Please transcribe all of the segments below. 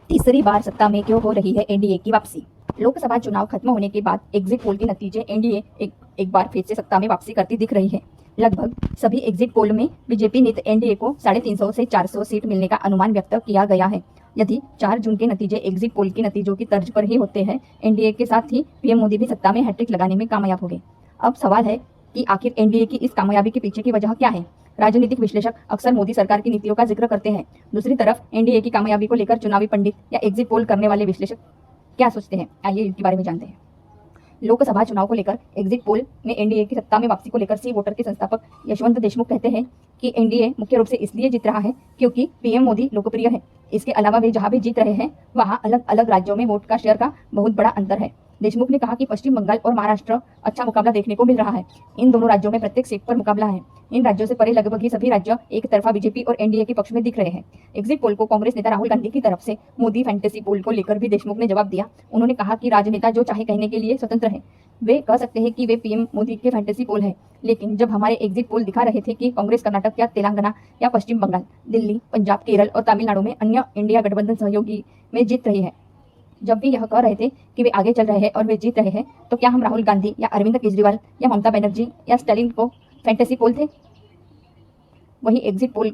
तीसरी बार सत्ता में क्यों हो रही है एनडीए की वापसी। लोकसभा चुनाव खत्म होने के बाद एग्जिट पोल के नतीजे एनडीए एक बार फिर से सत्ता में वापसी करती दिख रही है। लगभग सभी एग्जिट पोल में बीजेपी नीत एनडीए को 350 से 400 सीट मिलने का अनुमान व्यक्त किया गया है। यदि 4 जून के नतीजे एग्जिट पोल के नतीजों की तर्ज पर ही होते हैं, एनडीए के साथ ही पीएम मोदी भी सत्ता में हैट्रिक लगाने में कामयाब हो गए। अब सवाल है कि आखिर एनडीए की इस कामयाबी के पीछे की वजह क्या है। राजनीतिक विश्लेषक अक्सर मोदी सरकार की नीतियों का जिक्र करते हैं। दूसरी तरफ एनडीए की कामयाबी को लेकर चुनावी पंडित या एग्जिट पोल करने वाले विश्लेषक क्या सोचते हैं, आइए इनके बारे में जानते हैं। लोकसभा चुनाव को लेकर एग्जिट पोल में एनडीए की सत्ता में वापसी को लेकर सी वोटर के संस्थापक यशवंत देशमुख कहते हैं कि एनडीए मुख्य रूप से इसलिए जीत रहा है क्योंकि पीएम मोदी लोकप्रिय है। इसके अलावा वे जहां भी जीत रहे हैं वहां अलग अलग राज्यों में वोट का शेयर का बहुत बड़ा अंतर है। देशमुख ने कहा कि पश्चिम बंगाल और महाराष्ट्र अच्छा मुकाबला देखने को मिल रहा है। इन दोनों राज्यों में प्रत्येक सीट पर मुकाबला है। इन राज्यों से परे लगभग ही सभी राज्य एक तरफा बीजेपी और एनडीए के पक्ष में दिख रहे हैं। एग्जिट पोल को कांग्रेस नेता राहुल गांधी की तरफ से मोदी फैंटेसी पोल को लेकर भी देशमुख ने जवाब दिया। उन्होंने कहा कि राजनेता जो चाहे कहने के लिए स्वतंत्र है। वे कह सकते हैं कि वे पीएम मोदी के फैंटेसी पोल है, लेकिन जब हमारे एग्जिट पोल दिखा रहे थे कि कांग्रेस कर्नाटक या तेलंगाना या पश्चिम बंगाल, दिल्ली, पंजाब, केरल और तमिलनाडु में अन्य इंडिया गठबंधन सहयोगी में जीत रही है, जब भी यह कह रहे थे कि वे आगे चल रहे हैं और वे जीत रहे हैं, तो क्या हम राहुल गांधी या अरविंद केजरीवाल या ममता बनर्जी या स्टालिन को फैंटेसी पोल थे? वहीं एग्जिट पोल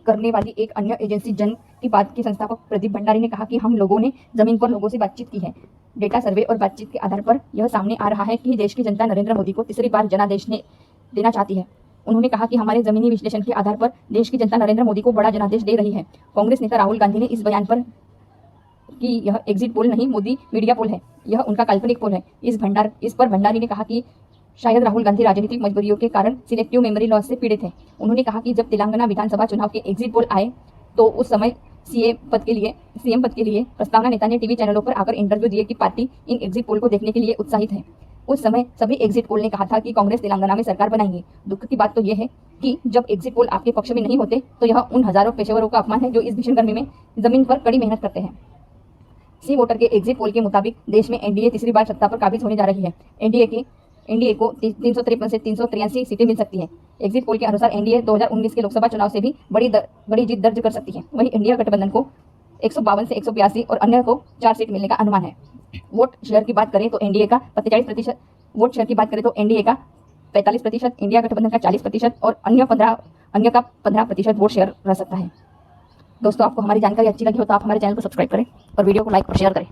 करने वाली एक अन्य एजेंसी जन की बात के संस्थापक प्रदीप भंडारी ने कहा कि हम लोगों ने जमीन पर लोगों से बातचीत की है। डेटा सर्वे और बातचीत के आधार पर यह सामने आ रहा है कि देश की जनता नरेंद्र मोदी को तीसरी बार जनादेश देना चाहती है। उन्होंने कहा कि हमारे जमीनी विश्लेषण के आधार पर देश की जनता नरेंद्र मोदी को बड़ा जनादेश दे रही है। कांग्रेस नेता राहुल गांधी ने इस बयान पर कि यह एग्जिट पोल नहीं मोदी मीडिया पोल है, यह उनका काल्पनिक पोल है। इस पर भंडारी ने कहा कि शायद राहुल गांधी राजनीतिक मजबूरियों के कारण सिलेक्टिव मेमोरी लॉस से पीड़ित है। उन्होंने कहा कि जब तेलंगाना विधानसभा चुनाव के एग्जिट पोल आए तो उस समय सीएम पद के लिए प्रस्तावना नेता ने टीवी चैनलों पर आकर इंटरव्यू दिए कि पार्टी इन एग्जिट पोल को देखने के लिए उत्साहित है। उस समय सभी एग्जिट पोल ने कहा था कि कांग्रेस तेलंगाना में सरकार बनाएंगे। दुख की बात तो यह है कि जब एग्जिट पोल आपके पक्ष में नहीं होते तो यह उन हजारों पेशेवरों का अपमान है जो इस भीषण गर्मी में जमीन पर कड़ी मेहनत करते हैं। सी वोटर के एग्जिट पोल के मुताबिक देश में एनडीए तीसरी बार सत्ता पर काबिज होने जा रही है। एनडीए को 353 से 383 सीटें मिल सकती है। एग्जिट पोल के अनुसार एनडीए 2019 के लोकसभा चुनाव से भी बड़ी जीत दर्ज कर सकती है। वहीं इंडिया गठबंधन को 152 से 182 और अन्य को 4 सीट मिलने का अनुमान है। वोट शेयर की बात करें तो एनडीए का 45%, वोट शेयर की बात करें तो एनडीए का 45%, इंडिया गठबंधन का 40% और अन्य का 15% वोट शेयर रह सकता है। दोस्तों, आपको हमारी जानकारी अच्छी लगी हो तो आप हमारे चैनल को सब्सक्राइब करें और वीडियो को लाइक और शेयर करें।